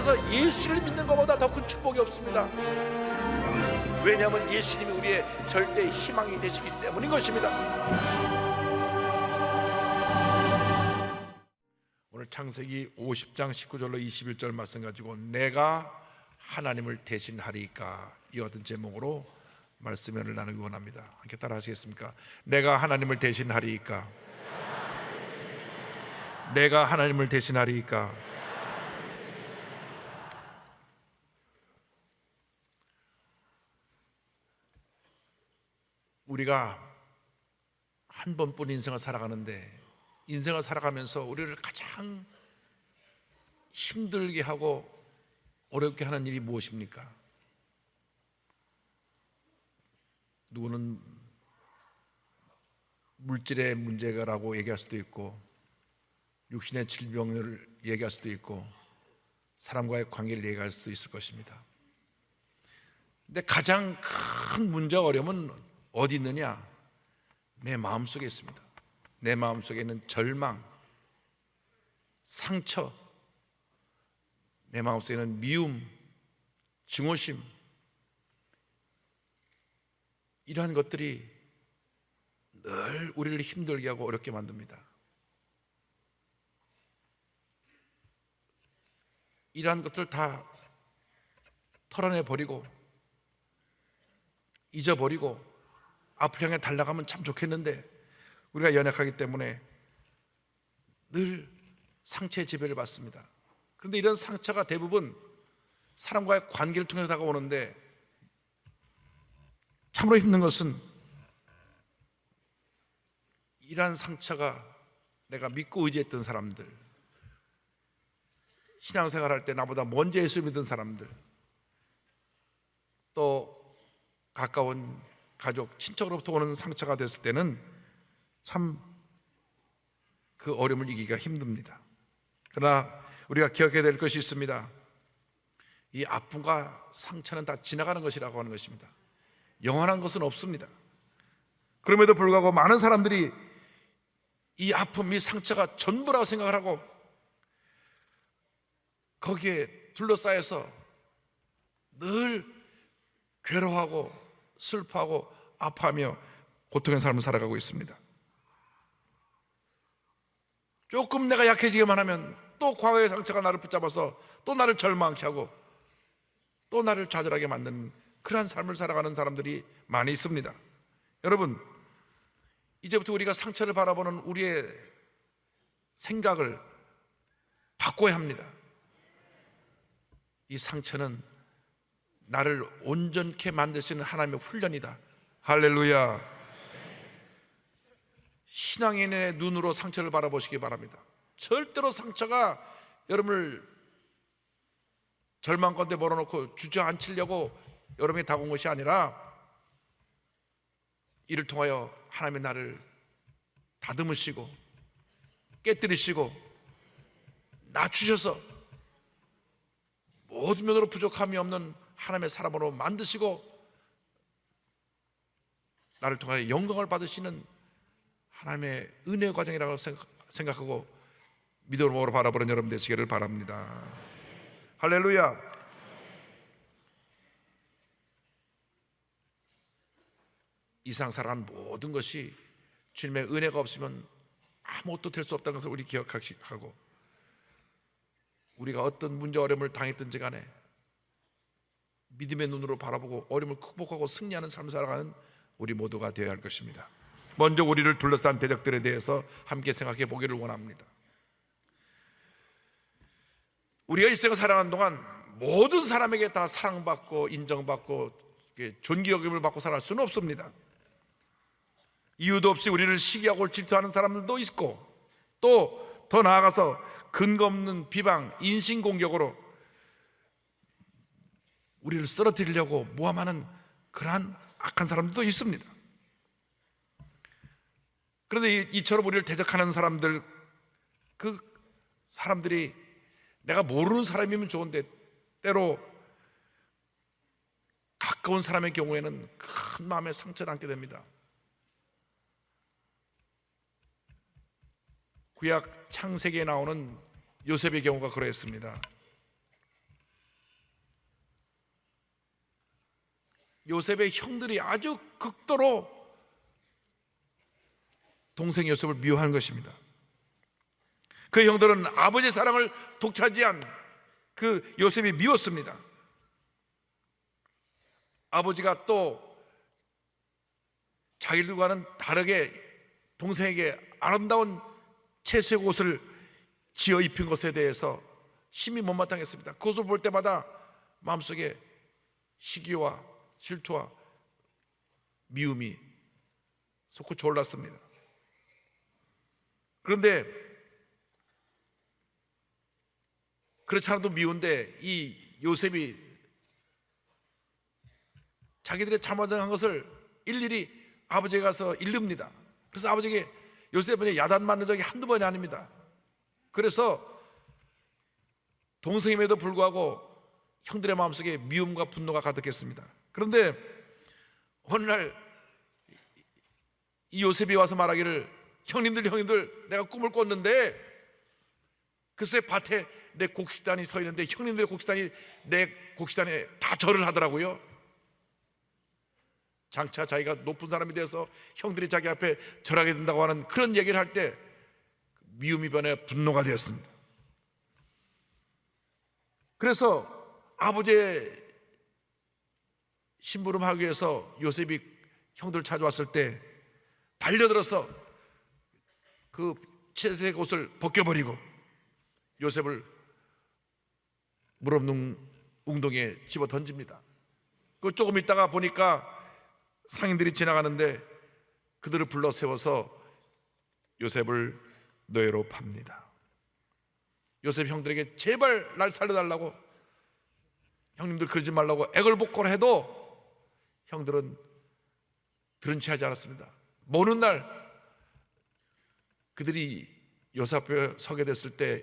세상에서 예수를 믿는 것보다 더 큰 축복이 없습니다. 왜냐하면 예수님이 우리의 절대 희망이 되시기 때문인 것입니다. 오늘 창세기 50장 19절로 21절 말씀 가지고 내가 하나님을 대신하리이까, 이와 같은 제목으로 말씀을 나누기 원합니다. 함께 따라 하시겠습니까? 내가 하나님을 대신하리이까, 내가 하나님을 대신하리이까. 우리가 한 번뿐 인생을 살아가는데, 인생을 살아가면서 우리를 가장 힘들게 하고 어렵게 하는 일이 무엇입니까? 누구는 물질의 문제가라고 얘기할 수도 있고, 육신의 질병을 얘기할 수도 있고, 사람과의 관계를 얘기할 수도 있을 것입니다. 근데 가장 큰 문제와 어려움은 어디 있느냐? 내 마음속에 있습니다. 내 마음속에 있는 절망, 상처, 내 마음속에 있는 미움, 증오심, 이러한 것들이 늘 우리를 힘들게 하고 어렵게 만듭니다. 이러한 것들 다 털어내버리고 잊어버리고 앞을 향해 달려가면 참 좋겠는데, 우리가 연약하기 때문에 늘 상처의 지배를 받습니다. 그런데 이런 상처가 대부분 사람과의 관계를 통해서 다가오는데, 참으로 힘든 것은 이러한 상처가 내가 믿고 의지했던 사람들, 신앙생활할 때 나보다 먼저 예수 믿은 사람들, 또 가까운 가족, 친척으로부터 오는 상처가 됐을 때는 참 그 어려움을 이기기가 힘듭니다. 그러나 우리가 기억해야 될 것이 있습니다. 이 아픔과 상처는 다 지나가는 것이라고 하는 것입니다. 영원한 것은 없습니다. 그럼에도 불구하고 많은 사람들이 이 아픔, 이 상처가 전부라고 생각을 하고 거기에 둘러싸여서 늘 괴로워하고 슬퍼하고 아파하며 고통의 삶을 살아가고 있습니다. 조금 내가 약해지기만 하면 또 과거의 상처가 나를 붙잡아서 또 나를 절망케 하고 또 나를 좌절하게 만드는 그러한 삶을 살아가는 사람들이 많이 있습니다. 여러분, 이제부터 우리가 상처를 바라보는 우리의 생각을 바꿔야 합니다. 이 상처는 나를 온전케 만드시는 하나님의 훈련이다. 할렐루야. 신앙인의 눈으로 상처를 바라보시기 바랍니다. 절대로 상처가 여러분을 절망 가운데 몰아놓고 주저앉히려고 여러분이 다가온 것이 아니라, 이를 통하여 하나님의 나를 다듬으시고 깨뜨리시고 낮추셔서 모든 면으로 부족함이 없는 하나님의 사람으로 만드시고 나를 통하여 영광을 받으시는 하나님의 은혜의 과정이라고 생각하고 믿음으로 바라보는 여러분 되시기를 바랍니다. 할렐루야. 이 세상 살아가는 모든 것이 주님의 은혜가 없으면 아무것도 될 수 없다는 것을 우리 기억하고, 우리가 어떤 문제 어려움을 당했든지 간에 믿음의 눈으로 바라보고 어려움을 극복하고 승리하는 삶을 살아가는 우리 모두가 되어야 할 것입니다. 먼저 우리를 둘러싼 대적들에 대해서 함께 생각해 보기를 원합니다. 우리가 일생을 살아가는 동안 모든 사람에게 다 사랑받고 인정받고 존귀 여김을 받고 살아갈 수는 없습니다. 이유도 없이 우리를 시기하고 질투하는 사람들도 있고, 또 더 나아가서 근거 없는 비방, 인신공격으로 우리를 쓰러뜨리려고 모함하는 그러한 악한 사람들도 있습니다. 그런데 이처럼 우리를 대적하는 사람들, 그 사람들이 내가 모르는 사람이면 좋은데 때로 가까운 사람의 경우에는 큰 마음의 상처를 안게 됩니다. 구약 창세기에 나오는 요셉의 경우가 그러했습니다. 요셉의 형들이 아주 극도로 동생 요셉을 미워한 것입니다. 그 형들은 아버지의 사랑을 독차지한 그 요셉이 미웠습니다. 아버지가 또 자기들과는 다르게 동생에게 아름다운 채색 옷을 지어 입힌 것에 대해서 심히 못마땅했습니다. 그것을 볼 때마다 마음속에 시기와 질투와 미움이 솟구쳐 올랐습니다. 그런데 그렇지 않아도 미운데 이 요셉이 자기들의 잘못한 것을 일일이 아버지에 가서 일릅니다. 그래서 아버지에게 요셉은 야단 맞는 적이 한두 번이 아닙니다. 그래서 동생임에도 불구하고 형들의 마음속에 미움과 분노가 가득했습니다. 그런데 어느 날 이 요셉이 와서 말하기를 형님들 내가 꿈을 꿨는데 글쎄 밭에 내 곡식단이 서 있는데 형님들의 곡식단이 내 곡식단에 다 절을 하더라고요. 장차 자기가 높은 사람이 돼서 형들이 자기 앞에 절하게 된다고 하는 그런 얘기를 할 때 미움이 변해 분노가 되었습니다. 그래서 아버지의 심부름하기 위해서 요셉이 형들 찾아왔을 때 달려들어서 그 채색 옷을 벗겨버리고 요셉을 물 없는 웅덩이에 집어 던집니다. 그 조금 있다가 보니까 상인들이 지나가는데 그들을 불러 세워서 요셉을 노예로 팝니다. 요셉 형들에게 제발 날 살려달라고, 형님들 그러지 말라고 애걸복걸해도 형들은 들은 채 하지 않았습니다. 모는 날 그들이 요셉 앞에 서게 됐을 때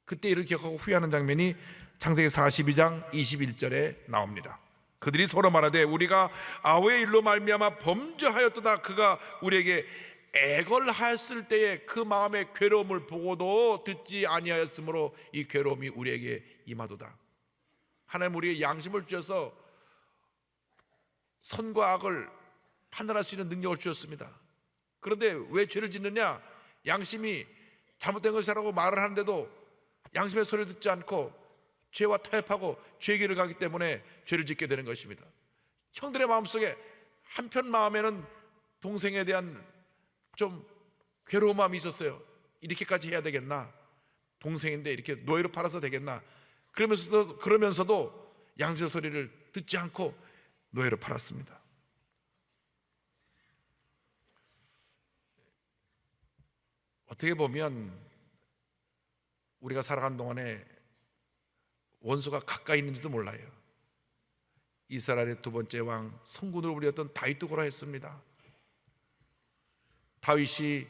그때 일을 기억하고 후회하는 장면이 창세기 42장 21절에 나옵니다. 그들이 서로 말하되 우리가 아우의 일로 말미암아 범죄하였도다. 그가 우리에게 애걸하였을 때에 그 마음의 괴로움을 보고도 듣지 아니하였으므로 이 괴로움이 우리에게 임하도다. 하나님 우리의 양심을 주셔서 선과 악을 판단할 수 있는 능력을 주셨습니다. 그런데 왜 죄를 짓느냐? 양심이 잘못된 것이라고 말을 하는데도 양심의 소리를 듣지 않고 죄와 타협하고 죄의 길을 가기 때문에 죄를 짓게 되는 것입니다. 형들의 마음속에 한편 마음에는 동생에 대한 좀 괴로운 마음이 있었어요. 이렇게까지 해야 되겠나? 동생인데 이렇게 노예로 팔아서 되겠나? 그러면서도 양심의 소리를 듣지 않고 노예로 팔았습니다. 어떻게 보면 우리가 살아간 동안에 원수가 가까이 있는지도 몰라요. 이스라엘의 두 번째 왕 성군으로 불렸던 다윗도 그러했습니다. 다윗이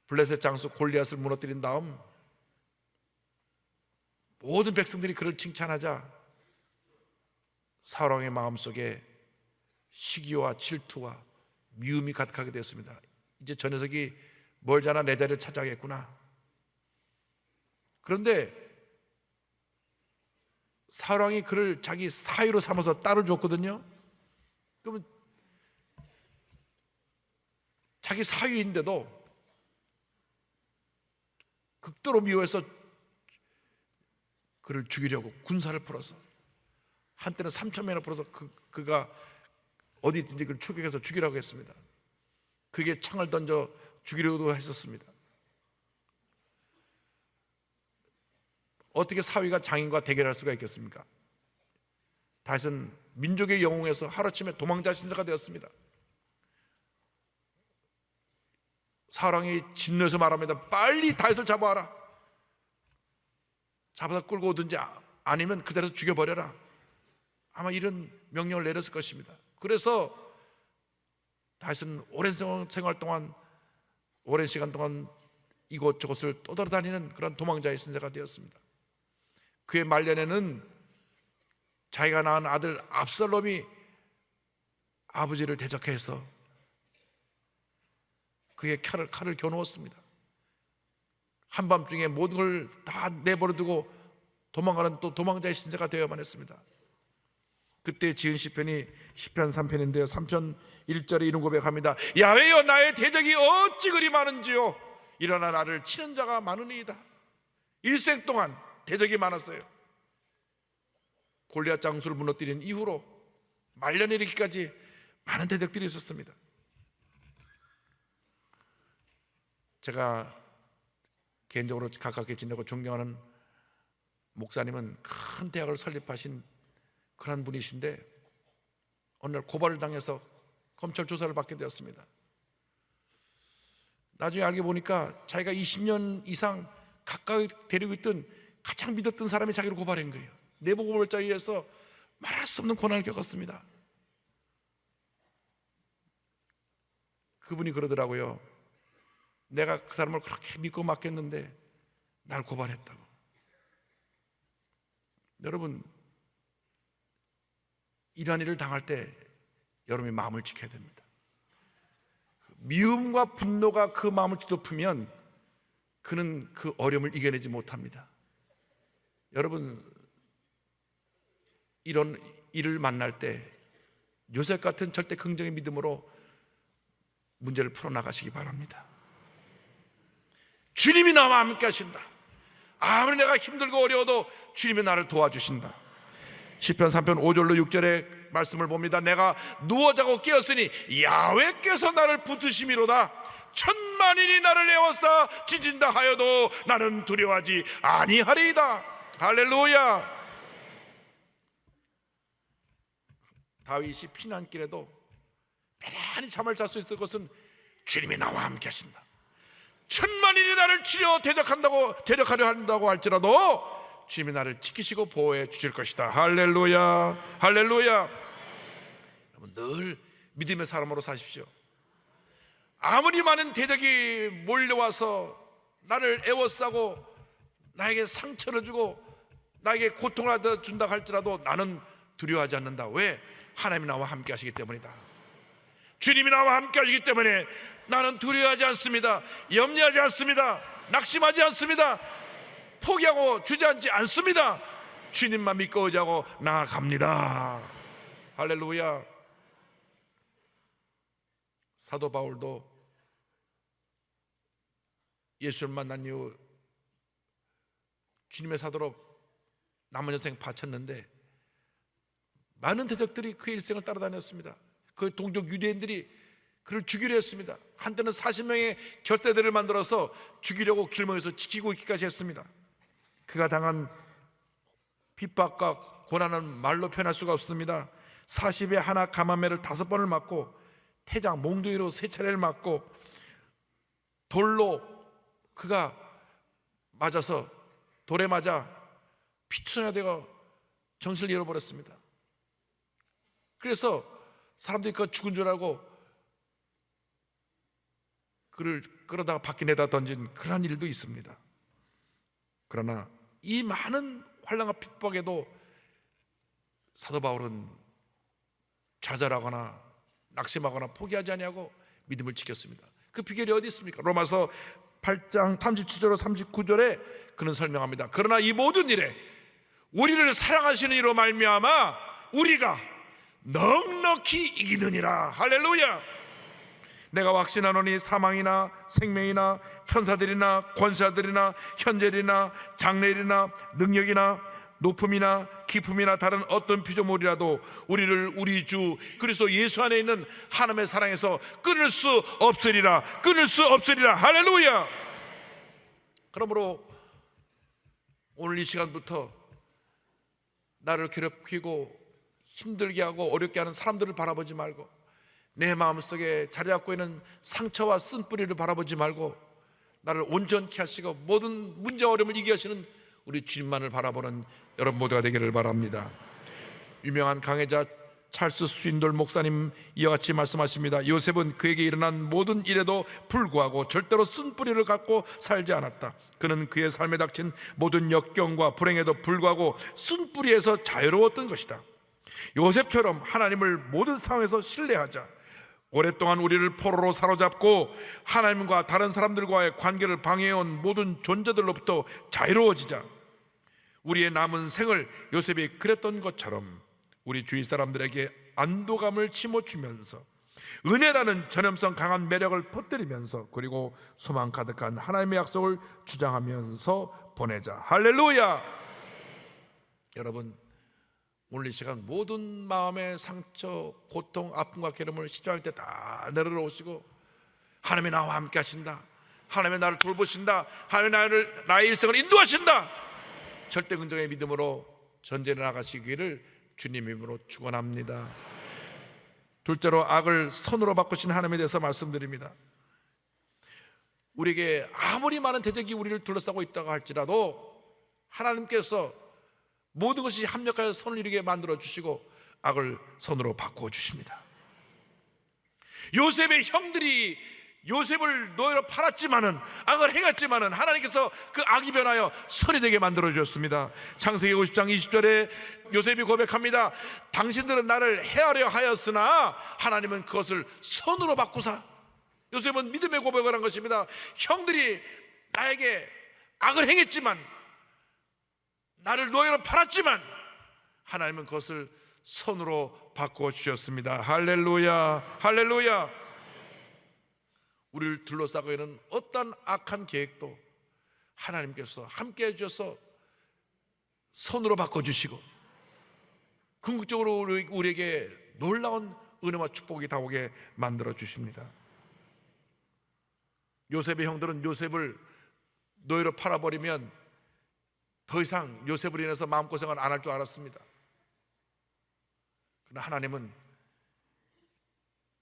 블레셋 장수 골리앗을 무너뜨린 다음 모든 백성들이 그를 칭찬하자 사울 왕의 마음속에 시기와 질투와 미움이 가득하게 되었습니다. 이제 저 녀석이 멀잖아 내 자리를 차지하겠구나. 그런데 사울 왕이 그를 자기 사위로 삼아서 딸을 줬거든요. 그러면 자기 사위인데도 극도로 미워해서 그를 죽이려고 군사를 풀어서 한때는 3,000명이나 풀어서 그가 어디 있든지 그를 추격해서 죽이라고 했습니다. 그게 창을 던져 죽이려고 했었습니다. 어떻게 사위가 장인과 대결할 수가 있겠습니까? 다윗은 민족의 영웅에서 하루아침에 도망자 신사가 되었습니다. 사울 왕이 진노해서 말합니다. 빨리 다윗을 잡아와라. 잡아서 끌고 오든지 아니면 그 자리에서 죽여버려라. 아마 이런 명령을 내렸을 것입니다. 그래서 다윗은 오랜 생활 동안 오랜 시간 동안 이곳저곳을 떠돌아다니는 그런 도망자의 신세가 되었습니다. 그의 말년에는 자기가 낳은 아들 압살롬이 아버지를 대적해서 그의 칼을 겨누었습니다. 한밤중에 모든 걸 다 내버려두고 도망가는 또 도망자의 신세가 되어야만 했습니다. 그때 지은 시편이 시편 3편인데요 3편 1절에 이런 고백합니다. 야훼여 나의 대적이 어찌 그리 많은지요 일어나 나를 치는 자가 많으니이다. 일생 동안 대적이 많았어요. 골리앗 장수를 무너뜨린 이후로 말년에 이르기까지 많은 대적들이 있었습니다. 제가 개인적으로 가깝게 지내고 존경하는 목사님은 큰 대학을 설립하신 그런 분이신데 어느 날 고발을 당해서 검찰 조사를 받게 되었습니다. 나중에 알게 보니까 자기가 20년 이상 가까이 데리고 있던 가장 믿었던 사람이 자기를 고발한 거예요. 내부 고발자에 의해서 말할 수 없는 고난을 겪었습니다. 그분이 그러더라고요. 내가 그 사람을 그렇게 믿고 맡겼는데 날 고발했다고. 여러분, 이러한 일을 당할 때 여러분이 마음을 지켜야 됩니다. 미움과 분노가 그 마음을 뒤덮으면 그는 그 어려움을 이겨내지 못합니다. 여러분, 이런 일을 만날 때 요셉 같은 절대 긍정의 믿음으로 문제를 풀어나가시기 바랍니다. 주님이 나와 함께 하신다. 아무리 내가 힘들고 어려워도 주님이 나를 도와주신다. 시편 3편 5절로 6절의 말씀을 봅니다. 내가 누워 자고 깨었으니 야훼께서 나를 붙드심이로다. 천만인이 나를 에워싸 찢은다 하여도 나는 두려워하지 아니하리이다. 할렐루야. 다윗이 피난길에도 편안히 잠을 잘 수 있을 것은 주님이 나와 함께 하신다. 천만인이 나를 치려 대적하려 한다고 할지라도 주님이 나를 지키시고 보호해 주실 것이다. 할렐루야. 할렐루야. 여러분, 늘 믿음의 사람으로 사십시오. 아무리 많은 대적이 몰려와서 나를 에워싸고 나에게 상처를 주고 나에게 고통을 준다 할지라도 나는 두려워하지 않는다. 왜? 하나님이 나와 함께 하시기 때문이다. 주님이 나와 함께 하시기 때문에 나는 두려워하지 않습니다. 염려하지 않습니다. 낙심하지 않습니다. 포기하고 주저앉지 않습니다. 주님만 믿고 의지하고 나아갑니다. 할렐루야. 사도 바울도 예수를 만난 이후 주님의 사도로 남은 인생 바쳤는데 많은 대적들이 그의 일생을 따라다녔습니다. 그 동족 유대인들이 그를 죽이려 했습니다. 한때는 40명의 결사대를 만들어서 죽이려고 길목에서 지키고 있기까지 했습니다. 그가 당한 핍박과 고난은 말로 표현할 수가 없습니다. 40에 하나 가마매를 5번을 맞고 태장 몽둥이로 3차례를 맞고 돌로 그가 맞아서 돌에 맞아 피투성이가 되어 정신을 잃어버렸습니다. 그래서 사람들이 그가 죽은 줄 알고 그를 끌어다가 밖에 내다 던진 그런 일도 있습니다. 그러나 이 많은 환난과 핍박에도 사도 바울은 좌절하거나 낙심하거나 포기하지 아니하고 믿음을 지켰습니다. 그 비결이 어디 있습니까? 로마서 8장 37절로 39절에 그는 설명합니다. 그러나 이 모든 일에 우리를 사랑하시는 이로 말미암아 우리가 넉넉히 이기느니라. 할렐루야. 내가 확신하노니 사망이나 생명이나 천사들이나 권사들이나 현재일이나 장래일이나 능력이나 높음이나 깊음이나 다른 어떤 피조물이라도 우리를 우리 주 그리스도 예수 안에 있는 하나님의 사랑에서 끊을 수 없으리라. 끊을 수 없으리라. 할렐루야. 그러므로 오늘 이 시간부터 나를 괴롭히고 힘들게 하고 어렵게 하는 사람들을 바라보지 말고 내 마음속에 자리 잡고 있는 상처와 쓴뿌리를 바라보지 말고 나를 온전케 하시고 모든 문제와 어려움을 이기게 하시는 우리 주님만을 바라보는 여러분 모두가 되기를 바랍니다. 유명한 강해자 찰스 스윈돌 목사님 이와 같이 말씀하십니다. 요셉은 그에게 일어난 모든 일에도 불구하고 절대로 쓴뿌리를 갖고 살지 않았다. 그는 그의 삶에 닥친 모든 역경과 불행에도 불구하고 쓴뿌리에서 자유로웠던 것이다. 요셉처럼 하나님을 모든 상황에서 신뢰하자. 오랫동안 우리를 포로로 사로잡고 하나님과 다른 사람들과의 관계를 방해해온 모든 존재들로부터 자유로워지자. 우리의 남은 생을 요셉이 그랬던 것처럼 우리 주위 사람들에게 안도감을 심어주면서 은혜라는 전염성 강한 매력을 퍼뜨리면서 그리고 소망 가득한 하나님의 약속을 주장하면서 보내자. 할렐루야. 여러분, 오늘 이 시간 모든 마음의 상처, 고통, 아픔과 괴로움을 시주할 때 다 내려놓으시고 하나님이 나와 함께 하신다, 하나님이 나를 돌보신다, 하나님이 나의 일생을 인도하신다, 절대 긍정의 믿음으로 전진해 나가시기를 주님 이름으로 축원합니다. 둘째로, 악을 선으로 바꾸신 하나님에 대해서 말씀드립니다. 우리에게 아무리 많은 대적이 우리를 둘러싸고 있다고 할지라도 하나님께서 모든 것이 합력하여 선을 이루게 만들어 주시고 악을 선으로 바꾸어 주십니다. 요셉의 형들이 요셉을 노예로 팔았지만은, 악을 행했지만은 하나님께서 그 악이 변하여 선이 되게 만들어 주셨습니다. 창세기 50장 20절에 요셉이 고백합니다. 당신들은 나를 해하려 하였으나 하나님은 그것을 선으로 바꾸사. 요셉은 믿음의 고백을 한 것입니다. 형들이 나에게 악을 행했지만, 나를 노예로 팔았지만 하나님은 그것을 선으로 바꾸어 주셨습니다. 할렐루야, 할렐루야. 우리를 둘러싸고 있는 어떤 악한 계획도 하나님께서 함께 해주셔서 선으로 바꿔주시고 궁극적으로 우리에게 놀라운 은혜와 축복이 다오게 만들어 주십니다. 요셉의 형들은 요셉을 노예로 팔아버리면 더 이상 요셉을 인해서 마음고생을 안 할 줄 알았습니다. 그러나 하나님은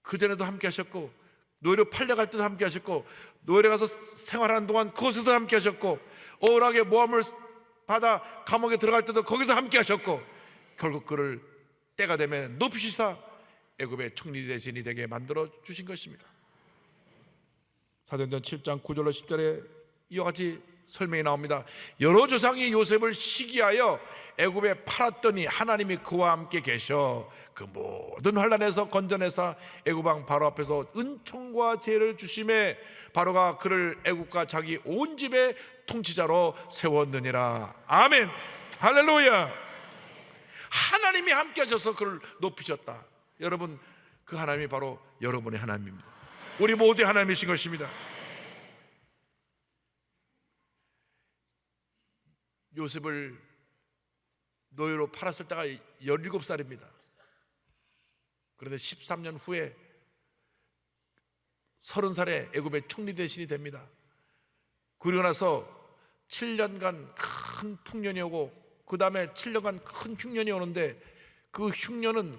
그전에도 함께 하셨고, 노예로 팔려갈 때도 함께 하셨고, 노예로 가서 생활하는 동안 그곳에도 함께 하셨고, 억울하게 모함을 받아 감옥에 들어갈 때도 거기서 함께 하셨고, 결국 그를 때가 되면 높이시사 애굽의 총리 대신이 되게 만들어 주신 것입니다. 사도행전 7장 9절로 10절에 이와 같이 설명이 나옵니다. 여러 조상이 요셉을 시기하여 애굽에 팔았더니 하나님이 그와 함께 계셔 그 모든 환난에서 건져내사 애굽 왕 바로 앞에서 은총과 지혜를 주심에 바로가 그를 애굽과 자기 온 집의 통치자로 세웠느니라. 아멘. 할렐루야. 하나님이 함께 하셔서 그를 높이셨다. 여러분, 그 하나님이 바로 여러분의 하나님입니다. 우리 모두의 하나님이신 것입니다. 요셉을 노예로 팔았을 때가 17살입니다. 그런데 13년 후에 30살에 애굽의 총리 대신이 됩니다. 그리고 나서 7년간 큰 풍년이 오고 그 다음에 7년간 큰 흉년이 오는데, 그 흉년은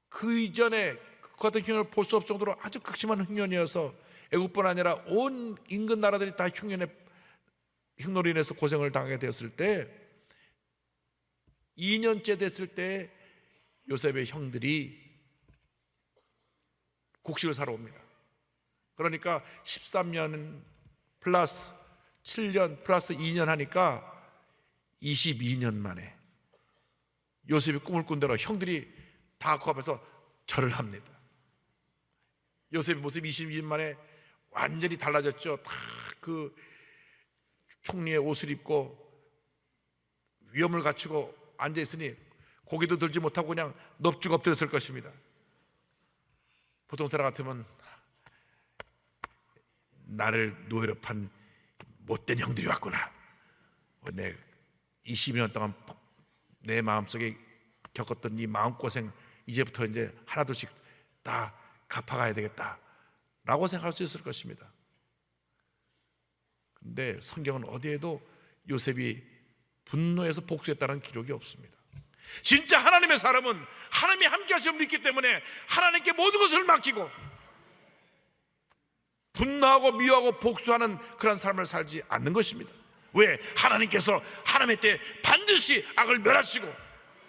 그 이전에 그 같은 흉년을 볼 수 없을 정도로 아주 극심한 흉년이어서 애굽뿐 아니라 온 인근 나라들이 다 흉노로 인해서 고생을 당하게 되었을 때, 2년째 됐을 때 요셉의 형들이 곡식을 사러 옵니다. 그러니까 13년 플러스 7년 플러스 2년 하니까 22년 만에 요셉이 꿈을 꾼 대로 형들이 다 그 앞에서 절을 합니다. 요셉의 모습이 22년 만에 완전히 달라졌죠. 다 그 총리의 옷을 입고 위엄을 갖추고 앉아있으니 고개도 들지 못하고 그냥 넙죽 엎드렸을 것입니다. 보통 사람 같으면 나를 노예로 판 못된 형들이 왔구나, 내 20년 동안 내 마음속에 겪었던 이 마음고생 이제부터 이제 하나둘씩 다 갚아가야 되겠다 라고 생각할 수 있을 것입니다. 그런데 성경은 어디에도 요셉이 분노해서 복수했다는 기록이 없습니다. 진짜 하나님의 사람은 하나님이 함께 하심을 믿기 때문에 하나님께 모든 것을 맡기고 분노하고 미워하고 복수하는 그런 삶을 살지 않는 것입니다. 왜? 하나님께서 하나님의 때 반드시 악을 멸하시고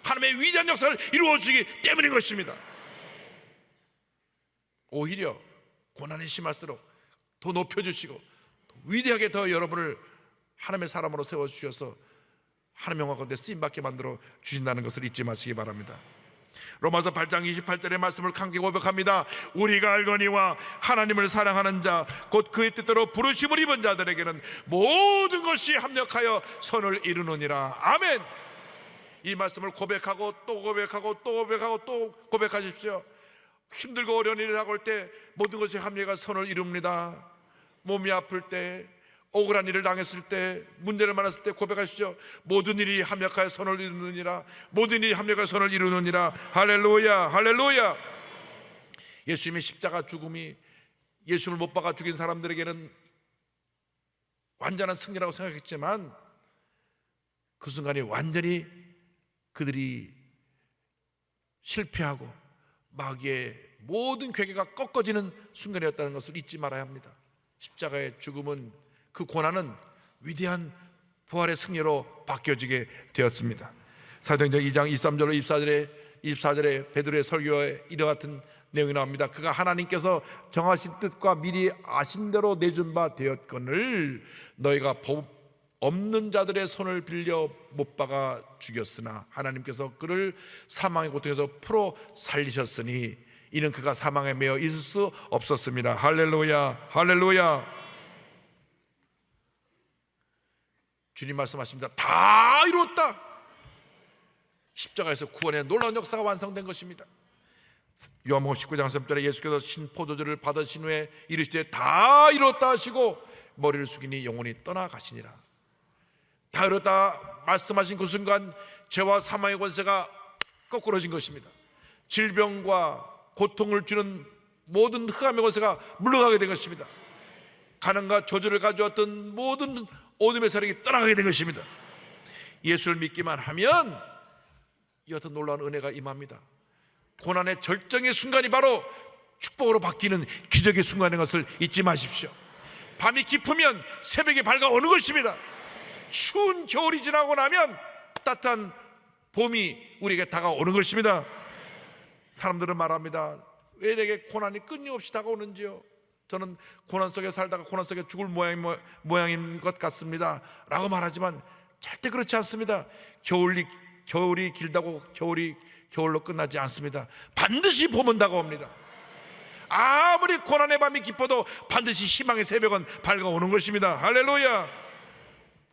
하나님의 위대한 역사를 이루어주기 때문인 것입니다. 오히려 고난이 심할수록 더 높여주시고 위대하게 더 여러분을 하나님의 사람으로 세워주셔서 하나님의 영광 가운데 쓰임받게 만들어 주신다는 것을 잊지 마시기 바랍니다. 로마서 8장 28절의 말씀을 강하게 고백합니다. 우리가 알거니와 하나님을 사랑하는 자 곧 그의 뜻대로 부르심을 입은 자들에게는 모든 것이 합력하여 선을 이루느니라. 아멘. 이 말씀을 고백하고 또 고백하고 또 고백하고 또 고백하십시오. 힘들고 어려운 일이 다가올 때 모든 것이 합리가 선을 이룹니다. 몸이 아플 때, 억울한 일을 당했을 때, 문제를 만났을 때 고백하시죠. 모든 일이 합력하여 선을 이루느니라. 모든 일이 합력하여 선을 이루느니라. 할렐루야, 할렐루야. 예수님의 십자가 죽음이 예수를 못 박아 죽인 사람들에게는 완전한 승리라고 생각했지만 그 순간에 완전히 그들이 실패하고 마귀의 모든 괴계가 꺾어지는 순간이었다는 것을 잊지 말아야 합니다. 십자가의 죽음은, 그 고난은 위대한 부활의 승리로 바뀌어지게 되었습니다. 사도행전 2장 23절로 24절에 베드로의 설교에 이와 같은 내용이 나옵니다. 그가 하나님께서 정하신 뜻과 미리 아신 대로 내준 바 되었거늘 너희가 법 없는 자들의 손을 빌려 못 박아 죽였으나 하나님께서 그를 사망의 고통에서 풀어 살리셨으니 이는 그가 사망에 매여 있을 수 없었습니다. 할렐루야, 할렐루야. 주님 말씀하십니다. 다 이루었다. 십자가에서 구원의 놀라운 역사가 완성된 것입니다. 요한복음 19장 3절에 예수께서 신포도주를 받으신 후에 이르시되 다 이루었다 하시고 머리를 숙이니 영혼이 떠나가시니라. 다 이루었다 말씀하신 그 순간 죄와 사망의 권세가 거꾸러진 것입니다. 질병과 고통을 주는 모든 흑암의 권세가 물러가게 된 것입니다. 가난과 저주를 가져왔던 모든 어둠의 세력이 떠나가게 된 것입니다. 예수를 믿기만 하면 이 같은 놀라운 은혜가 임합니다. 고난의 절정의 순간이 바로 축복으로 바뀌는 기적의 순간인 것을 잊지 마십시오. 밤이 깊으면 새벽이 밝아오는 것입니다. 추운 겨울이 지나고 나면 따뜻한 봄이 우리에게 다가오는 것입니다. 사람들은 말합니다. 왜 내게 고난이 끊임없이 다가오는지요? 저는 고난 속에 살다가 고난 속에 죽을 모양인 것 같습니다 라고 말하지만 절대 그렇지 않습니다. 겨울이 길다고 겨울이 겨울로 끝나지 않습니다. 반드시 봄은 다가옵니다. 아무리 고난의 밤이 깊어도 반드시 희망의 새벽은 밝아오는 것입니다. 할렐루야.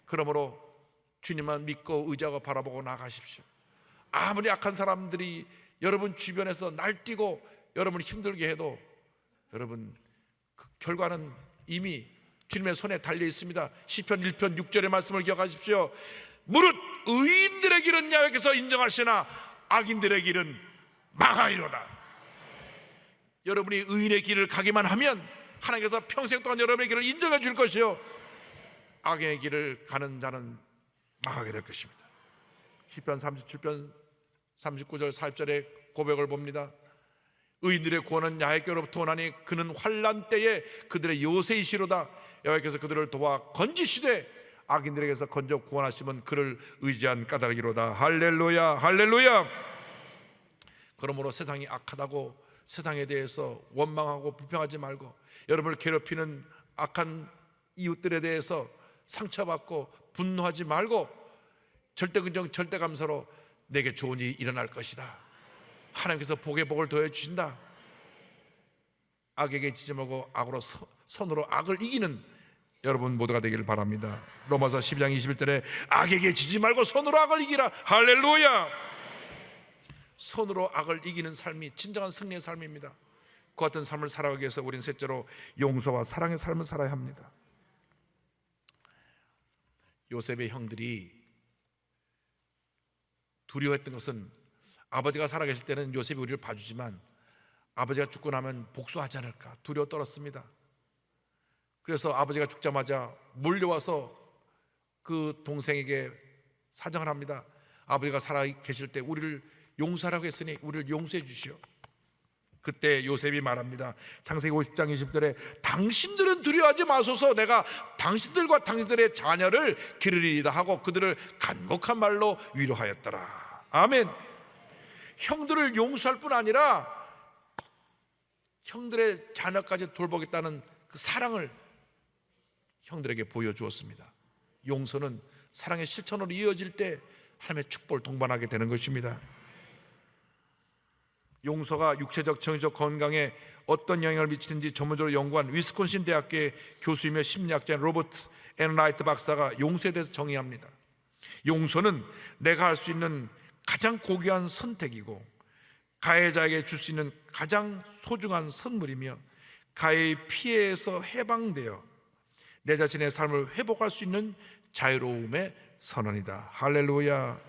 그러므로 주님만 믿고 의지하고 바라보고 나가십시오. 아무리 악한 사람들이 여러분 주변에서 날뛰고 여러분을 힘들게 해도 여러분 그 결과는 이미 주님의 손에 달려 있습니다. 시편 1편 6절의 말씀을 기억하십시오. 무릇 의인들의 길은 야훼께서 인정하시나 악인들의 길은 망하리로다. 여러분이 의인의 길을 가기만 하면 하나님께서 평생 동안 여러분의 길을 인정해 줄 것이요 악인의 길을 가는 자는 망하게 될 것입니다. 시편 37편 39절 40절의 고백을 봅니다. 의인들의 구원은 야훼께로부터 오나니 그는 환난 때에 그들의 요새이시로다. 여호와께서 그들을 도와 건지시되 악인들에게서 건져 구원하시면 그를 의지한 까닭이로다. 할렐루야, 할렐루야. 그러므로 세상이 악하다고 세상에 대해서 원망하고 불평하지 말고 여러분을 괴롭히는 악한 이웃들에 대해서 상처받고 분노하지 말고 절대 긍정 절대 감사로 내게 좋은 일이 일어날 것이다. 하나님께서 복의 복을 더해 주신다. 악에게 지지 말고 악으로 선으로 악을 이기는 여러분 모두가 되기를 바랍니다. 로마서 12장 21절에 악에게 지지 말고 선으로 악을 이기라. 할렐루야. 선으로 악을 이기는 삶이 진정한 승리의 삶입니다. 그 같은 삶을 살아가기 위해서 우리는 셋째로 용서와 사랑의 삶을 살아야 합니다. 요셉의 형들이 두려워했던 것은 아버지가 살아계실 때는 요셉이 우리를 봐주지만 아버지가 죽고 나면 복수하지 않을까 두려워 떨었습니다. 그래서 아버지가 죽자마자 몰려와서 그 동생에게 사정을 합니다. 아버지가 살아계실 때 우리를 용서하라고 했으니 우리를 용서해 주시오. 그때 요셉이 말합니다. 창세기 50장 20절에 당신들은 두려워하지 마소서 내가 당신들과 당신들의 자녀를 기르리이다 하고 그들을 간곡한 말로 위로하였더라. 아멘. 형들을 용서할 뿐 아니라 형들의 자녀까지 돌보겠다는 그 사랑을 형들에게 보여주었습니다. 용서는 사랑의 실천으로 이어질 때 하나님의 축복을 동반하게 되는 것입니다. 용서가 육체적 정신적 건강에 어떤 영향을 미치는지 전문적으로 연구한 위스콘신 대학교의 교수이며 심리학자인 로버트 앤 라이트 박사가 용서에 대해서 정의합니다. 용서는 내가 할 수 있는 가장 고귀한 선택이고 가해자에게 줄 수 있는 가장 소중한 선물이며 가해의 피해에서 해방되어 내 자신의 삶을 회복할 수 있는 자유로움의 선언이다. 할렐루야.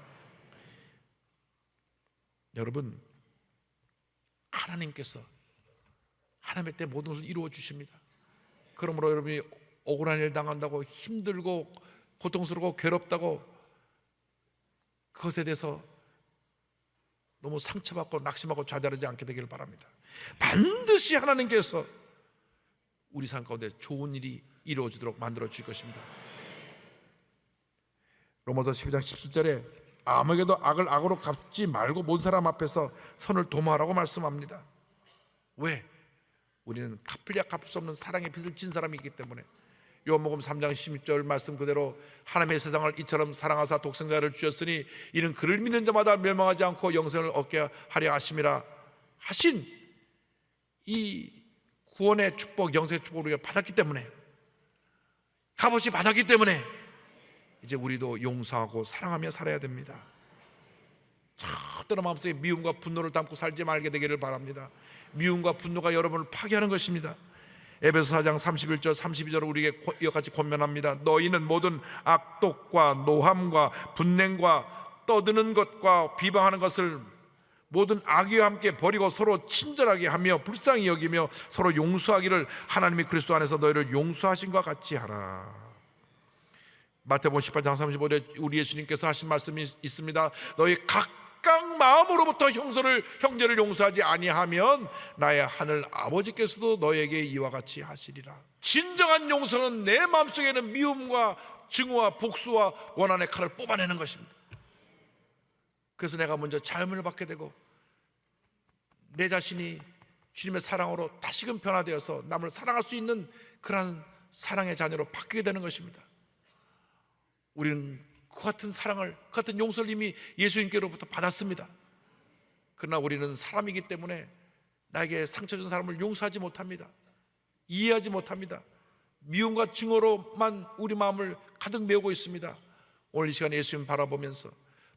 여러분, 하나님께서 하나님의 때 모든 것을 이루어 주십니다. 그러므로 여러분이 억울한 일 당한다고 힘들고 고통스럽고 괴롭다고 그것에 대해서 너무 상처받고 낙심하고 좌절하지 않게 되기를 바랍니다. 반드시 하나님께서 우리 삶 가운데 좋은 일이 이루어지도록 만들어 주실 것입니다. 로마서 12장 17절에 아무에게도 악을 악으로 갚지 말고 모든 사람 앞에서 선을 도모하라고 말씀합니다. 왜? 우리는 갚으랴 갚을 수 없는 사랑의 빚을 진 사람이기 때문에. 요한복음 3장 16절 말씀 그대로 하나님의 세상을 이처럼 사랑하사 독생자를 주셨으니 이는 그를 믿는 자마다 멸망하지 않고 영생을 얻게 하려 하심이라 하신 이 구원의 축복, 영생의 축복을 우리가 받았기 때문에, 값없이 받았기 때문에 이제 우리도 용서하고 사랑하며 살아야 됩니다. 절대로 마음속에 미움과 분노를 담고 살지 말게 되기를 바랍니다. 미움과 분노가 여러분을 파괴하는 것입니다. 에베소 4장 31절 32절을 우리에게 이와 같이 권면합니다. 너희는 모든 악독과 노함과 분냉과 떠드는 것과 비방하는 것을 모든 악의와 함께 버리고 서로 친절하게 하며 불쌍히 여기며 서로 용서하기를 하나님이 그리스도 안에서 너희를 용서하신 것과 같이 하라. 마태복음 18장 35절에 우리 예수님께서 하신 말씀이 있습니다. 너희 각각 마음으로부터 형제를 용서하지 아니하면 나의 하늘 아버지께서도 너에게 이와 같이 하시리라. 진정한 용서는 내 마음속에는 미움과 증오와 복수와 원한의 칼을 뽑아내는 것입니다. 그래서 내가 먼저 자유를 받게 되고 내 자신이 주님의 사랑으로 다시금 변화되어서 남을 사랑할 수 있는 그러한 사랑의 자녀로 바뀌게 되는 것입니다. 우리는 그 같은 사랑을, 그 같은 용서를 이미 예수님께로부터 받았습니다. 그러나 우리는 사람이기 때문에 나에게 상처 준 사람을 용서하지 못합니다. 이해하지 못합니다. 미움과 증오로만 우리 마음을 가득 메우고 있습니다. 오늘 이 시간에 예수님 바라보면서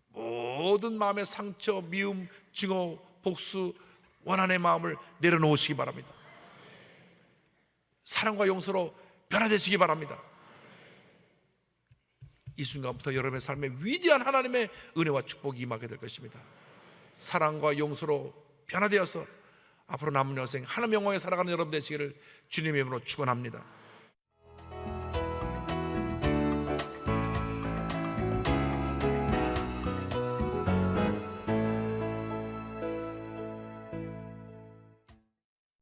모든 마음의 상처, 미움, 증오, 복수, 원한의 마음을 내려놓으시기 바랍니다. 사랑과 용서로 변화되시기 바랍니다. 이 순간부터 여러분의 삶에 위대한 하나님의 은혜와 축복이 임하게 될 것입니다. 사랑과 용서로 변화되어서 앞으로 남은 여생 하나님의 영광에 살아가는 여러분 되시기를 주님의 이름으로 축원합니다.